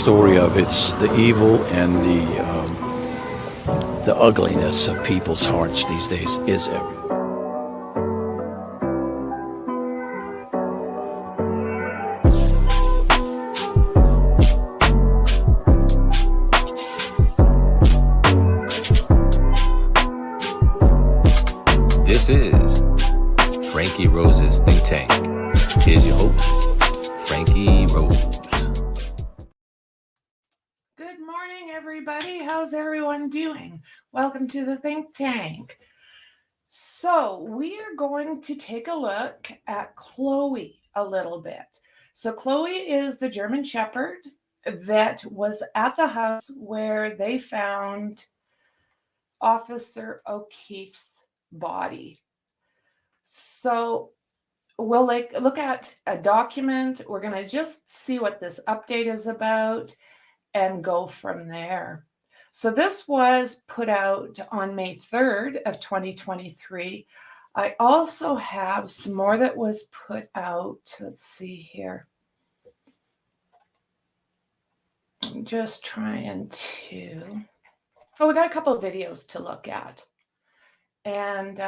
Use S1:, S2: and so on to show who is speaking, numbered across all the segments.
S1: story of it's the evil and the ugliness of people's hearts these days is everywhere.
S2: This is Franky Rose's Think Tank. Here's your host, Franky Rose.
S3: Good morning, everybody. How's everyone doing? Welcome to the Think Tank. So we are going to take a look at Chloe a little bit. So Chloe is the German Shepherd that was at the house where they found Officer O'Keefe's body. So we'll look at a document. We're going to just see what this update is about and go from there. So this was put out on May 3rd of 2023. I also have some more that was put out. Let's see here. I'm just trying to... Oh, we got a couple of videos to look at. And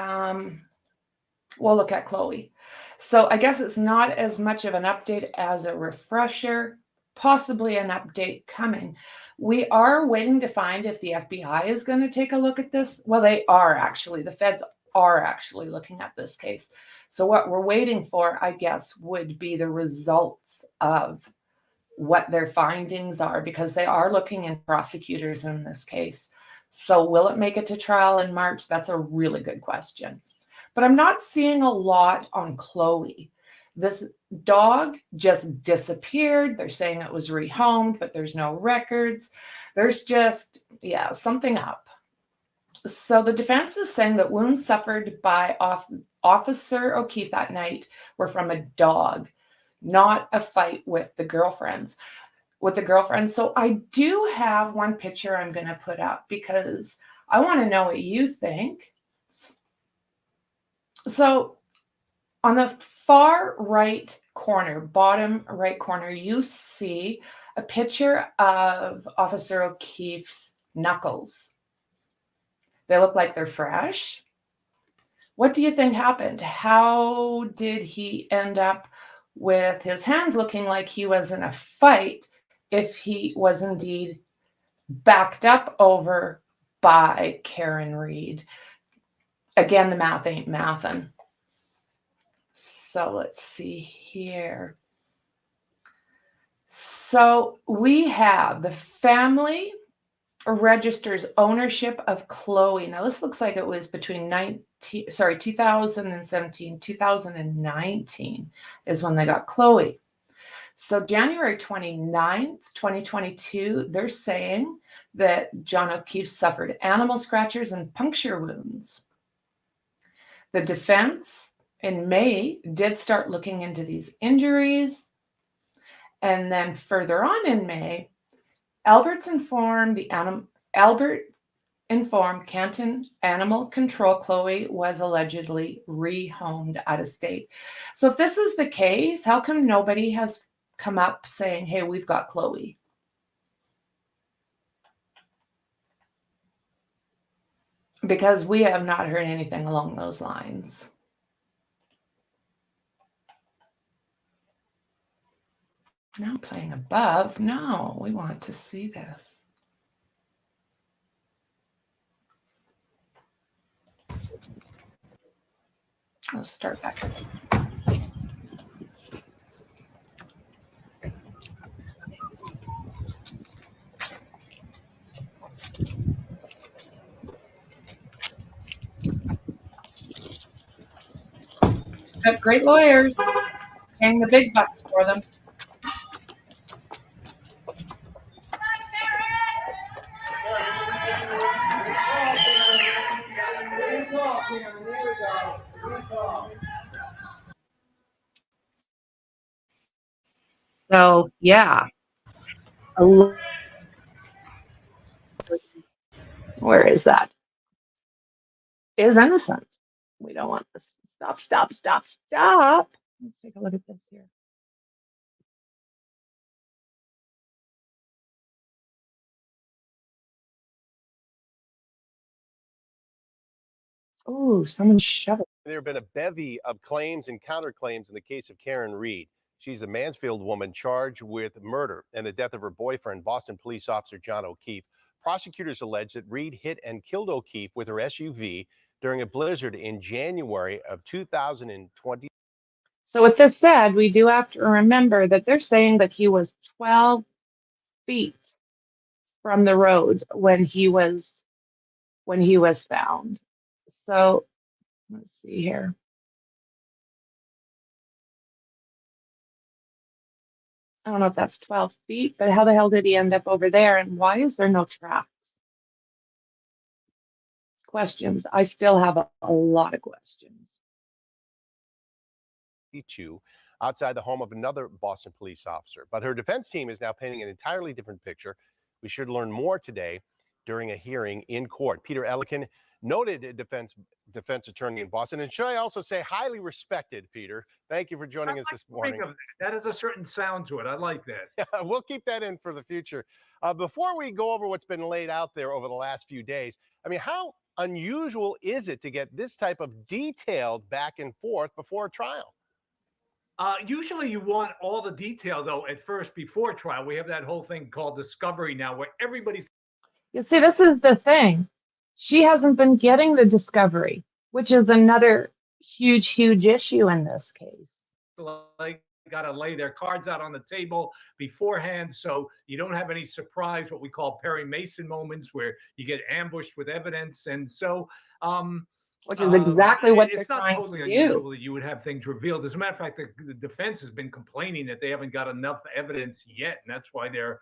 S3: we'll look at Chloe. So I guess it's not as much of an update as a refresher, possibly an update coming. We are waiting to find if the FBI is going to take a look at this. Well, they are actually. The feds are actually looking at this case. So what we're waiting for, I guess, would be the results of what their findings are, because they are looking in prosecutors in this case. So will it make it to trial in March? That's a really good question. But I'm not seeing a lot on Chloe. This dog just disappeared. They're saying it was rehomed, but there's no records. There's just, something up. So the defense is saying that wounds suffered by Officer O'Keefe that night were from a dog, not a fight with the girlfriends. So I do have one picture I'm going to put up because I want to know what you think. So on the far right corner, bottom right corner, you see a picture of Officer O'Keefe's knuckles. They look like they're fresh. What do you think happened? How did he end up with his hands looking like he was in a fight if he was indeed backed up over by Karen Reed? Again, the math ain't mathin'. So let's see here. So we have the family registers ownership of Chloe. Now this looks like it was between 2017, 2019 is when they got Chloe. So January 29th, 2022, they're saying that John O'Keefe suffered animal scratches and puncture wounds. The defense in May did start looking into these injuries. And then further on in May, Albert informed Canton Animal Control Chloe was allegedly rehomed out of state. So if this is the case, how come nobody has come up saying, hey, we've got Chloe? Because we have not heard anything along those lines. Now playing above. No, we want to see this. Let's start back. Got great lawyers, paying the big bucks for them. So, yeah. Where is that? Is innocent. We don't want this. Stop. Let's take a look at this here. Oh, someone shove it.
S4: There have been a bevy of claims and counterclaims in the case of Karen Reed. She's a Mansfield woman charged with murder and the death of her boyfriend, Boston police officer John O'Keefe. Prosecutors allege that Reed hit and killed O'Keefe with her SUV during a blizzard in January of 2020.
S3: So with this said, we do have to remember that they're saying that he was 12 feet from the road when he was found. So let's see here. I don't know if that's 12 feet, but how the hell did he end up over there? And why is there no tracks? Questions. I still have a lot of questions.
S4: Outside the home of another Boston police officer. But her defense team is now painting an entirely different picture. We should learn more today during a hearing in court. Peter Ellikin, noted defense attorney in Boston, and should I also say highly respected, Peter. Thank you for joining us this morning.
S5: That has a certain sound to it. I like that.
S4: We'll keep that in for the future. Before we go over what's been laid out there over the last few days, I mean, how unusual is it to get this type of detailed back and forth before a trial?
S5: Usually you want all the detail, though, at first before trial. We have that whole thing called discovery now where everybody's.
S3: You see, this is the thing. She hasn't been getting the discovery, which is another huge issue in this case.
S5: Like, got to lay their cards out on the table beforehand so you don't have any surprise, what we call Perry Mason moments where you get ambushed with evidence. And so,
S3: which is exactly what they're
S5: it's not
S3: trying
S5: totally
S3: to
S5: unusual
S3: do.
S5: that you would have things revealed. As a matter of fact, the defense has been complaining that they haven't got enough evidence yet, and that's why they're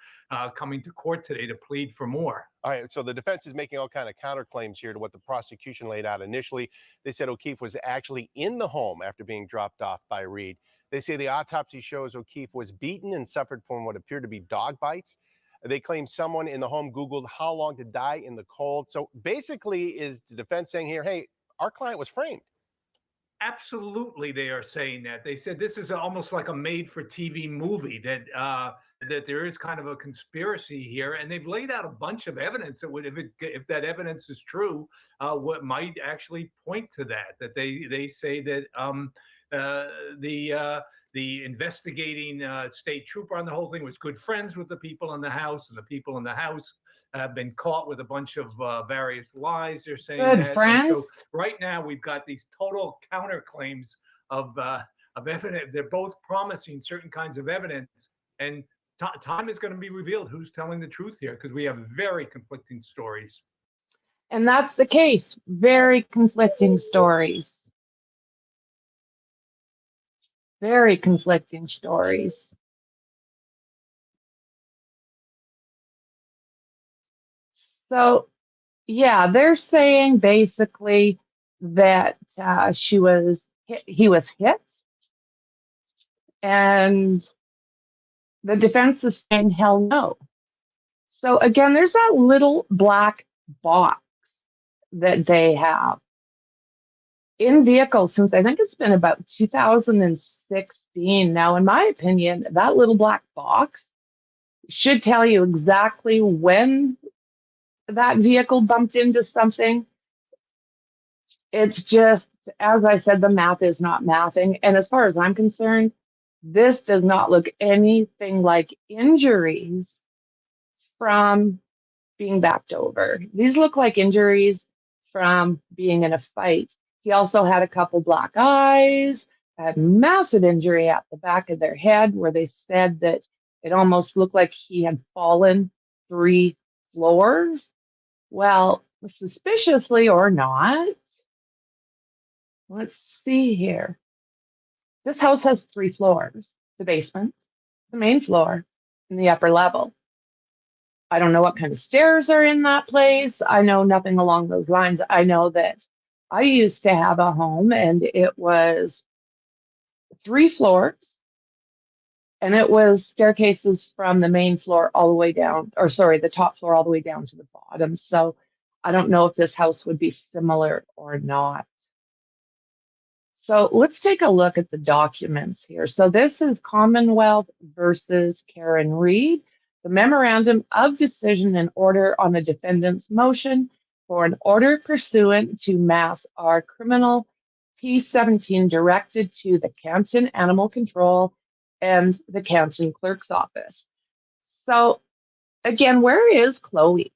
S5: coming to court today to plead for more.
S4: All right, so the defense is making all kind of counterclaims here to what the prosecution laid out initially. They said O'Keefe was actually in the home after being dropped off by Reed. They say the autopsy shows O'Keefe was beaten and suffered from what appeared to be dog bites. They claim someone in the home Googled how long to die in the cold. So basically, is the defense saying here, hey, our client was framed?
S5: Absolutely, they are saying that. They said this is almost like a made-for-TV movie, that that there is kind of a conspiracy here, and they've laid out a bunch of evidence that would, if that evidence is true, what might actually point to that. That they say that the investigating state trooper on the whole thing was good friends with the people in the house, and the people in the house have been caught with a bunch of various lies. They're saying
S3: Good
S5: that.
S3: friends.
S5: And so right now we've got these total counterclaims of evidence. They're both promising certain kinds of evidence, and time is going to be revealed who's telling the truth here, because we have very conflicting stories.
S3: And that's the case. Very conflicting stories. Very conflicting stories. So, yeah, they're saying basically that he was hit, and the defense is saying hell no. So again, there's that little black box that they have in vehicles since I think it's been about 2016. Now, in my opinion, that little black box should tell you exactly when that vehicle bumped into something. It's just, as I said, the math is not mathing. And as far as I'm concerned, this does not look anything like injuries from being backed over. These look like injuries from being in a fight. He also had a couple black eyes, a massive injury at the back of their head where they said that it almost looked like he had fallen 3 floors. Well, suspiciously or not, let's see here. This house has 3 floors, the basement, the main floor, and the upper level. I don't know what kind of stairs are in that place. I know nothing along those lines. I know that I used to have a home and it was 3 floors, and it was staircases from the main floor all the way down, or sorry, the top floor all the way down to the bottom. So I don't know if this house would be similar or not. So let's take a look at the documents here. So this is Commonwealth versus Karen Reed, the memorandum of decision and order on the defendant's motion for an order pursuant to Mass R Criminal P17 directed to the Canton Animal Control and the Canton Clerks office. So again, where is Chloe?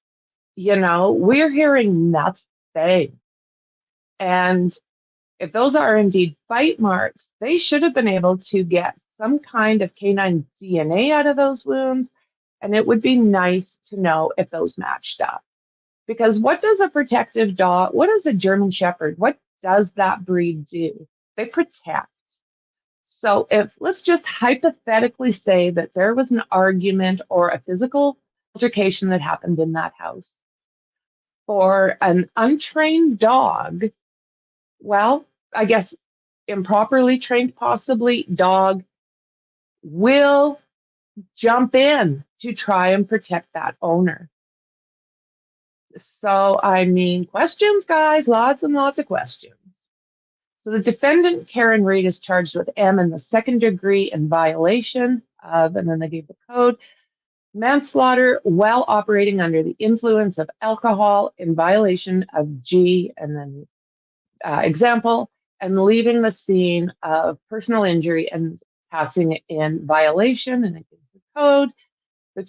S3: You know, we're hearing nothing. And if those are indeed bite marks, they should have been able to get some kind of canine DNA out of those wounds. And it would be nice to know if those matched up. Because what does a protective dog, what is a German Shepherd? What does that breed do? They protect. So if, let's just hypothetically say that there was an argument or a physical altercation that happened in that house. For an untrained dog, well, I guess improperly trained, possibly, dog will jump in to try and protect that owner. So, I mean, questions, guys, lots and lots of questions. So the defendant, Karen Reed, is charged with M in the second degree in violation of, and then they gave the code, manslaughter while operating under the influence of alcohol in violation of G, and then example, and leaving the scene of personal injury and passing it in violation, and it gives the code. The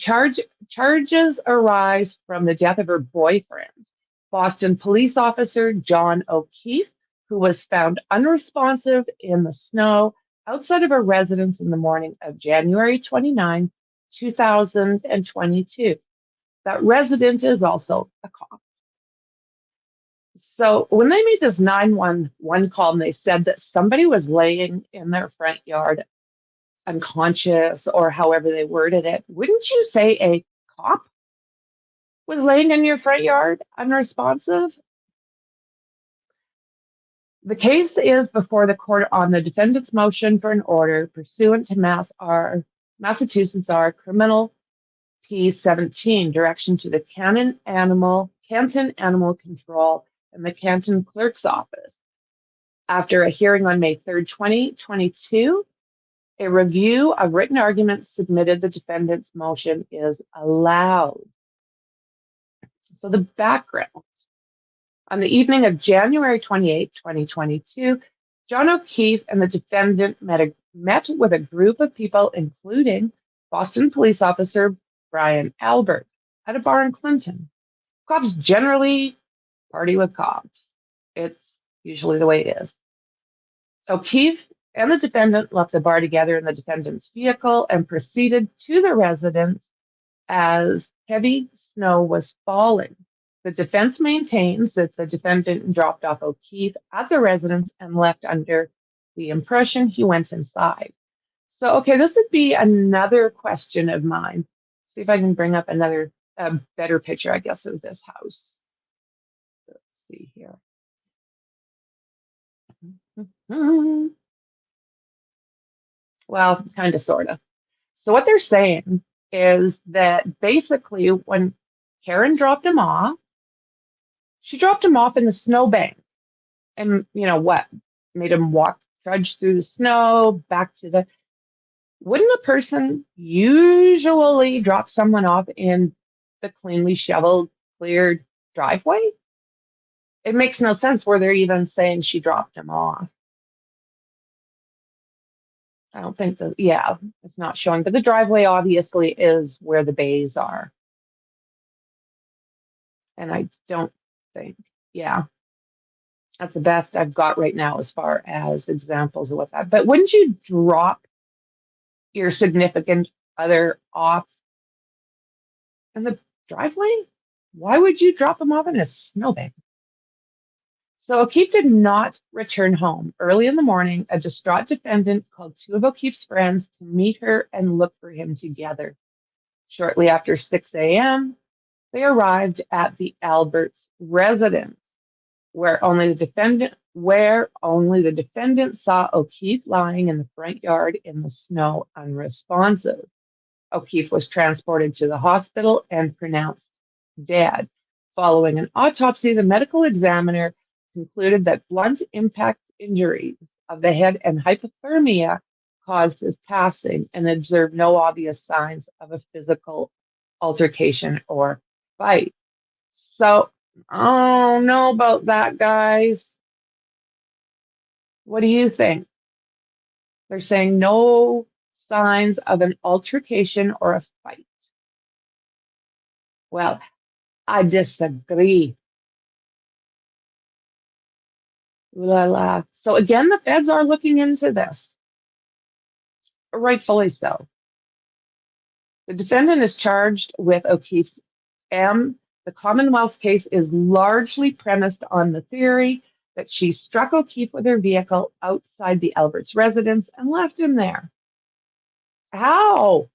S3: charges arise from the death of her boyfriend, Boston police officer John O'Keefe, who was found unresponsive in the snow outside of a residence in the morning of January 29, 2022. That resident is also a cop. So when they made this 911 call and they said that somebody was laying in their front yard unconscious, or however they worded it, wouldn't you say a cop was laying in your front yard unresponsive? The case is before the court on the defendant's motion for an order pursuant to Massachusetts R Criminal P17, direction to the Canton Animal Control and the Canton Clerks office. After a hearing on May 3rd, 2022, a review of written arguments submitted, the defendant's motion is allowed. So the background. On the evening of January 28, 2022, John O'Keefe and the defendant met with a group of people, including Boston police officer Brian Albert, at a bar in Clinton. Cops generally party with cops. It's usually the way it is. O'Keefe and the defendant left the bar together in the defendant's vehicle and proceeded to the residence as heavy snow was falling. The defense maintains that the defendant dropped off O'Keefe at the residence and left under the impression he went inside. So, okay, this would be another question of mine. See if I can bring up another better picture, I guess, of this house. Let's see here. Well, kind of, sort of. So what they're saying is that basically when Karen dropped him off, she dropped him off in the snowbank. And you know what? Made him trudge through the snow, back to the... Wouldn't a person usually drop someone off in the cleanly shoveled, cleared driveway? It makes no sense where they're even saying she dropped him off. I don't think that, yeah, it's not showing, but the driveway obviously is where the bays are. And I don't think, yeah, that's the best I've got right now as far as examples of what that, but wouldn't you drop your significant other off in the driveway? Why would you drop them off in a snowbank? So O'Keefe did not return home. Early in the morning, a distraught defendant called two of O'Keefe's friends to meet her and look for him together. Shortly after 6 a.m., they arrived at the Alberts' residence, where only the defendant saw O'Keefe lying in the front yard in the snow unresponsive. O'Keefe was transported to the hospital and pronounced dead. Following an autopsy, the medical examiner concluded that blunt impact injuries of the head and hypothermia caused his passing and observed no obvious signs of a physical altercation or fight. So I don't know about that, guys. What do you think? They're saying no signs of an altercation or a fight. Well, I disagree. Ooh la la. So again, the feds are looking into this, rightfully so. The defendant is charged with O'Keefe's M. The Commonwealth's case is largely premised on the theory that she struck O'Keefe with her vehicle outside the Alberts residence and left him there. How?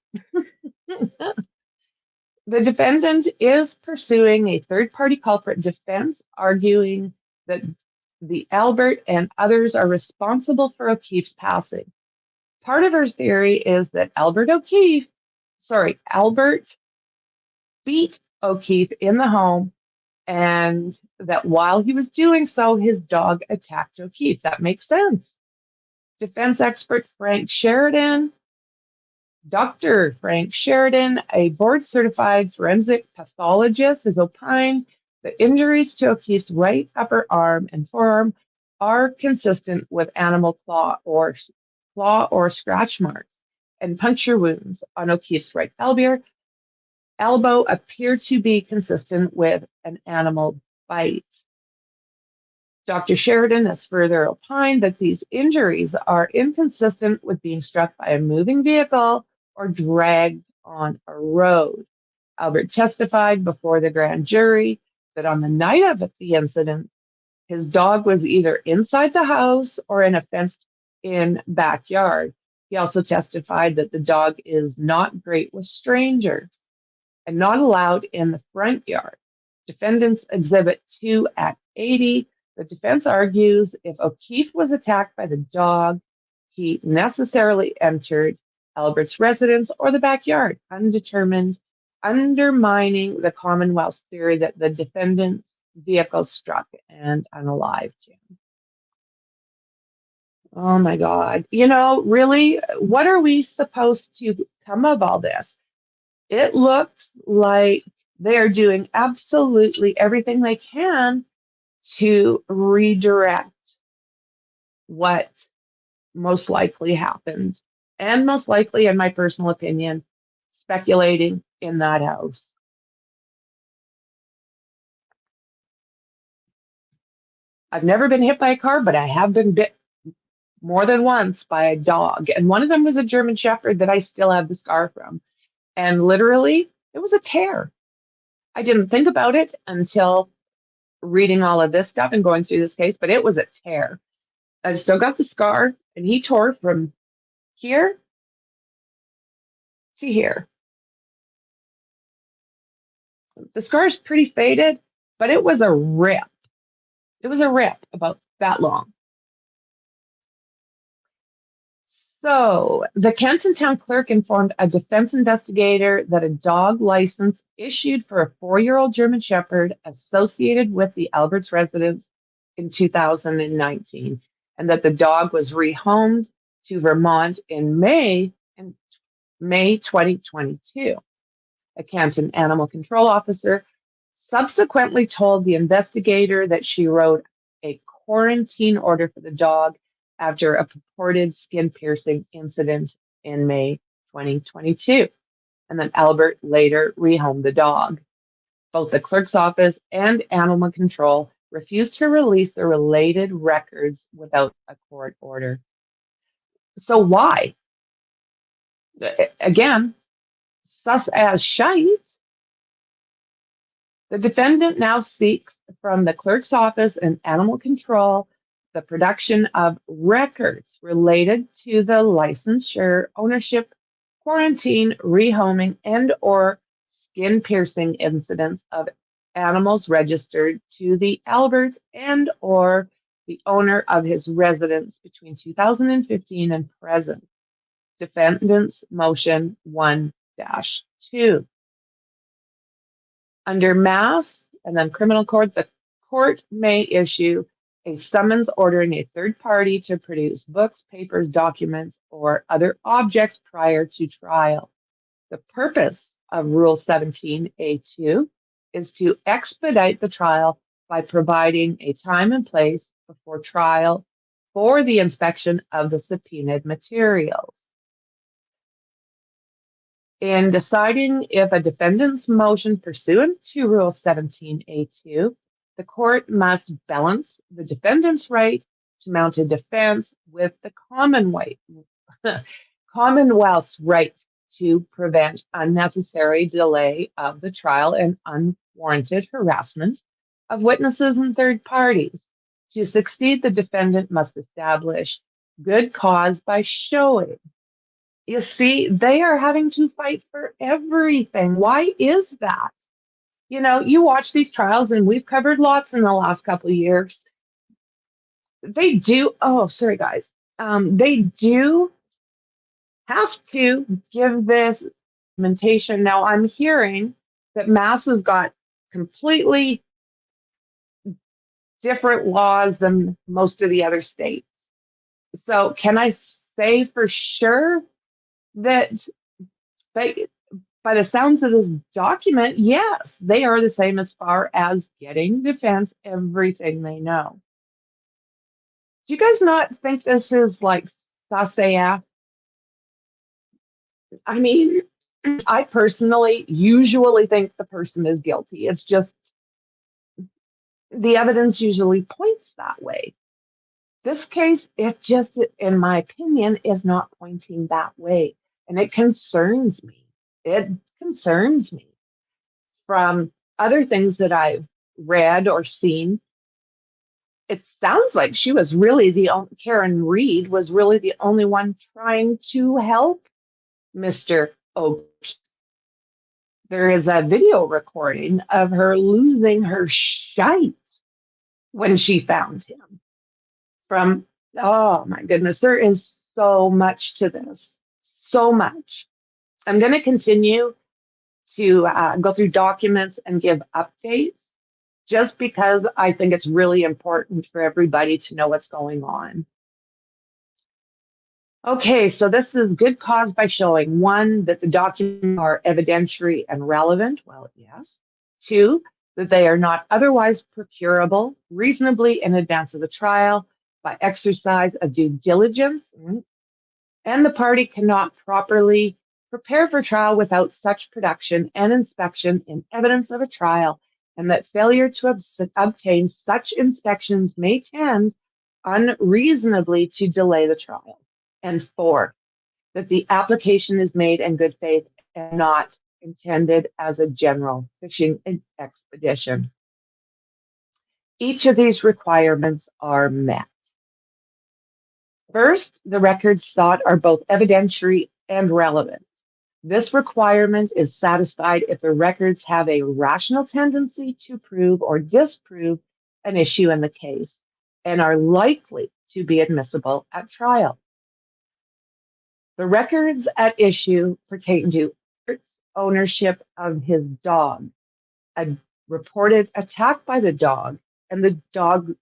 S3: The defendant is pursuing a third-party culprit defense, arguing that the Albert and others are responsible for O'Keefe's passing. Part of her theory is that Albert beat O'Keefe in the home, and that while he was doing so, his dog attacked O'Keefe. That makes sense. Defense expert Dr. Frank Sheridan, a board-certified forensic pathologist, has opined that injuries to O'Keefe's right upper arm and forearm are consistent with animal claw or scratch marks, and puncture wounds on O'Keefe's right elbow appear to be consistent with an animal bite. Dr. Sheridan has further opined that these injuries are inconsistent with being struck by a moving vehicle or dragged on a road. Albert testified before the grand jury that on the night of the incident, his dog was either inside the house or in a fenced-in backyard. He also testified that the dog is not great with strangers and not allowed in the front yard. Defendant's Exhibit 2 at 80. The defense argues if O'Keefe was attacked by the dog, he necessarily entered Albert's residence or the backyard, undetermined, undermining the Commonwealth's theory that the defendant's vehicle struck and unalived him. Oh my God. You know, really, what are we supposed to come of all this? It looks like they are doing absolutely everything they can to redirect what most likely happened. And most likely, in my personal opinion, speculating in that house. I've never been hit by a car, but I have been bit more than once by a dog. And one of them was a German Shepherd that I still have the scar from. And literally, it was a tear. I didn't think about it until reading all of this stuff and going through this case, but it was a tear. I still got the scar, and he tore from here to here. The scar's pretty faded, but it was a rip. It was a rip about that long. So the Canton town clerk informed a defense investigator that a dog license issued for a 4-year-old German Shepherd associated with the Alberts residence in 2019, and that the dog was rehomed to Vermont in May 2022. A Canton animal control officer subsequently told the investigator that she wrote a quarantine order for the dog after a purported skin piercing incident in May 2022, and then Albert later rehomed the dog. Both the clerk's office and animal control refused to release the related records without a court order. So why? Again, sus as shite. The defendant now seeks from the clerk's office and animal control the production of records related to the licensure, ownership, quarantine, rehoming, and or skin piercing incidents of animals registered to the Alberts and or the owner of his residence between 2015 and present. Defendant's motion 1-2. Under Mass and then criminal court, the court may issue a summons ordering a third party to produce books, papers, documents, or other objects prior to trial. The purpose of Rule 17A2 is to expedite the trial by providing a time and place before trial for the inspection of the subpoenaed materials. In deciding if a defendant's motion pursuant to Rule 17A2, the court must balance the defendant's right to mount a defense with the Commonwealth's right to prevent unnecessary delay of the trial and unwarranted harassment of witnesses and third parties. To succeed, the defendant must establish good cause by showing. You see, they are having to fight for everything. Why is that? You know, you watch these trials, and we've covered lots in the last couple of years. They do, oh, sorry, guys. They do have to give this documentation. Now, I'm hearing that Mass has got completely different laws than most of the other states. So can I say for sure that by the sounds of this document, yes, they are the same as far as getting defense everything they know. Do you guys not think this is like sassafras? I mean, I personally usually think the person is guilty. It's just the evidence usually points that way. This case, it just, in my opinion, is not pointing that way. And it concerns me. It concerns me. From other things that I've read or seen, it sounds like she was really Karen Reed was really the only one trying to help Mr. O'Keefe. There is a video recording of her losing her shite when she found him. Oh my goodness, there is so much to this, so much. I'm going to continue to go through documents and give updates just because I think it's really important for everybody to know what's going on. Okay, so this is good cause by showing, 1, that the documents are evidentiary and relevant. Well, yes. 2, that they are not otherwise procurable reasonably in advance of the trial by exercise of due diligence, and the party cannot properly prepare for trial without such production and inspection in evidence of a trial, and that failure to obtain such inspections may tend unreasonably to delay the trial. And 4, that the application is made in good faith and not intended as a general fishing expedition. Each of these requirements are met. First, the records sought are both evidentiary and relevant. This requirement is satisfied if the records have a rational tendency to prove or disprove an issue in the case and are likely to be admissible at trial. The records at issue pertain to Kurt's ownership of his dog, a reported attack by the dog, and the dog's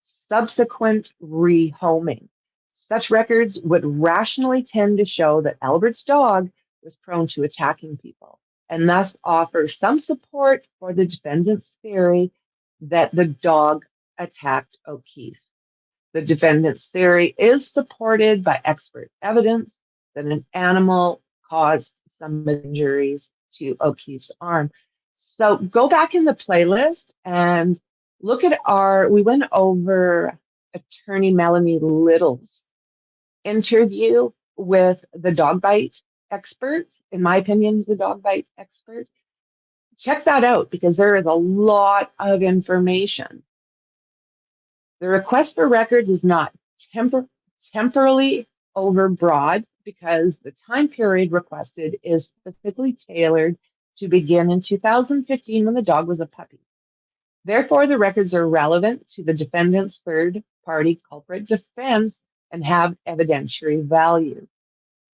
S3: subsequent rehoming. Such records would rationally tend to show that Albert's dog was prone to attacking people, and thus offer some support for the defendant's theory that the dog attacked O'Keefe. The defendant's theory is supported by expert evidence that an animal caused some injuries to O'Keefe's arm. So go back in the playlist and look at we went over attorney Melanie Little's interview with the dog bite expert. In my opinion, he's a dog bite expert. Check that out because there is a lot of information. The request for records is not temporally overbroad because the time period requested is specifically tailored to begin in 2015 when the dog was a puppy. Therefore, the records are relevant to the defendant's third-party culprit defense and have evidentiary value.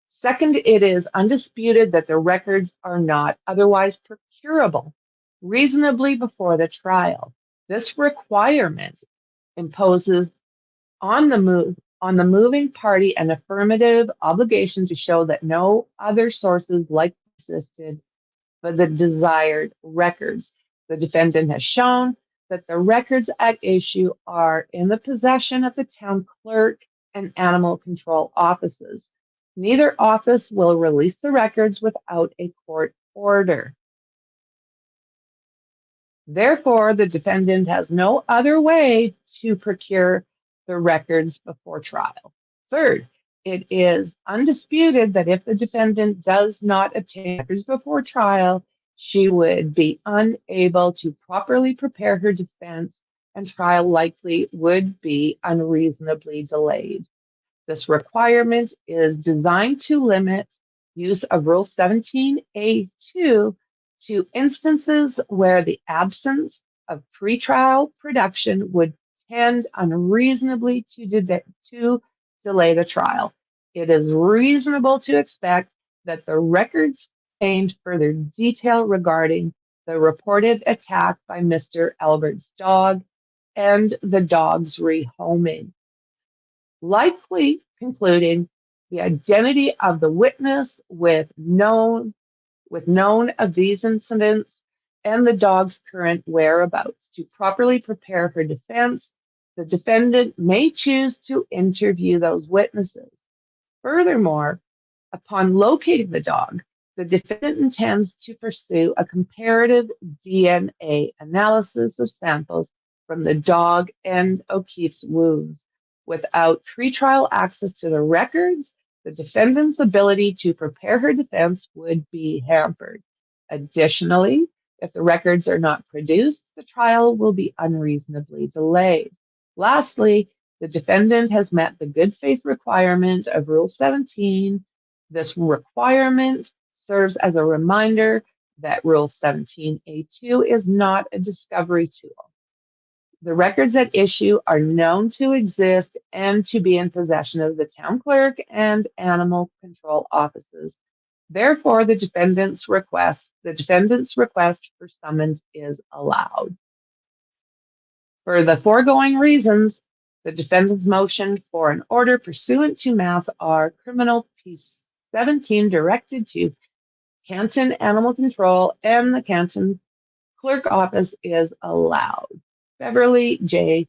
S3: Second, it is undisputed that the records are not otherwise procurable reasonably before the trial. This requirement imposes on the moving party an affirmative obligation to show that no other sources likely existed for the desired records. The defendant has shown that the records at issue are in the possession of the town clerk and animal control offices. Neither office will release the records without a court order. Therefore, the defendant has no other way to procure the records before trial. Third, it is undisputed that if the defendant does not obtain records before trial, she would be unable to properly prepare her defense, and trial likely would be unreasonably delayed. This requirement is designed to limit use of Rule 17A2 to instances where the absence of pretrial production would tend unreasonably to delay the trial. It is reasonable to expect that the records contained further detail regarding the reported attack by Mr. Albert's dog and the dog's rehoming, likely concluding the identity of the witness with known of these incidents and the dog's current whereabouts. To properly prepare her defense, the defendant may choose to interview those witnesses. Furthermore, upon locating the dog, the defendant intends to pursue a comparative DNA analysis of samples from the dog and O'Keefe's wounds. Without pretrial access to the records, the defendant's ability to prepare her defense would be hampered. Additionally, if the records are not produced, the trial will be unreasonably delayed. Lastly, the defendant has met the good faith requirement of Rule 17. This requirement serves as a reminder that Rule 17A2 is not a discovery tool. The records at issue are known to exist and to be in possession of the town clerk and animal control offices. Therefore, the defendant's request for summons is allowed. For the foregoing reasons, the defendant's motion for an order pursuant to Mass R Criminal Piece 17 directed to Canton Animal Control and the Canton Clerk Office is allowed. Beverly J.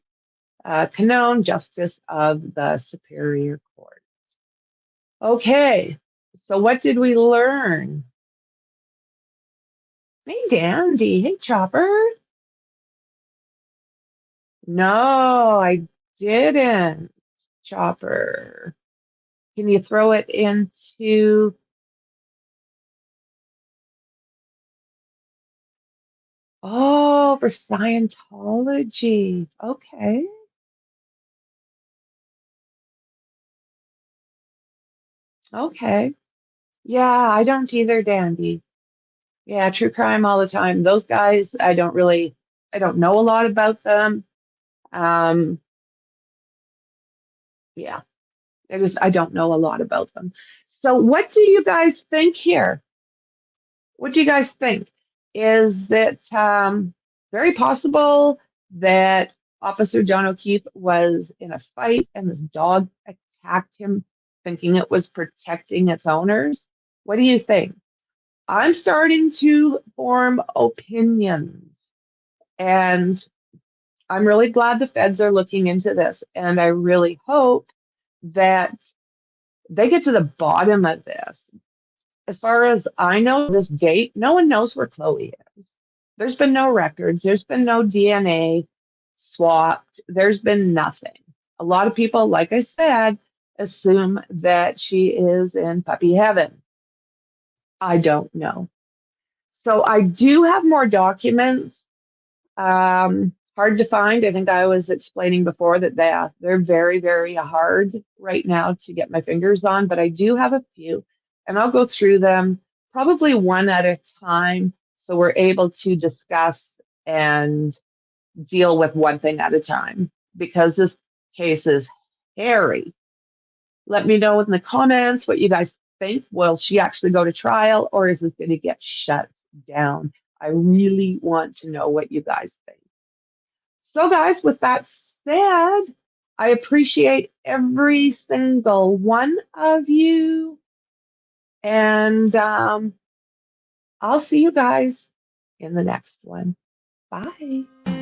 S3: Canone, Justice of the Superior Court. Okay, so what did we learn? Hey, Dandy. Hey, Chopper. No, I didn't, Chopper. Can you throw it into... Oh, for Scientology. Okay. Okay. Yeah, I don't either, Dandy. Yeah, true crime all the time. Those guys, I don't know a lot about them. Yeah, I don't know a lot about them. So what do you guys think here? What do you guys think? Is it very possible that Officer John O'Keefe was in a fight and this dog attacked him, thinking it was protecting its owners? What do you think? I'm starting to form opinions, and I'm really glad the feds are looking into this, and I really hope that they get to the bottom of this. As far as I know, this date, no one knows where Chloe is. There's been no records. There's been no DNA swapped. There's been nothing. A lot of people, like I said, assume that she is in puppy heaven. I don't know. So I do have more documents. Hard to find. I think I was explaining before that they're very, very hard right now to get my fingers on, but I do have a few, and I'll go through them probably one at a time so we're able to discuss and deal with one thing at a time, because this case is hairy. Let me know in the comments what you guys think. Will she actually go to trial, or is this going to get shut down? I really want to know what you guys think. So guys, with that said, I appreciate every single one of you. And I'll see you guys in the next one. Bye.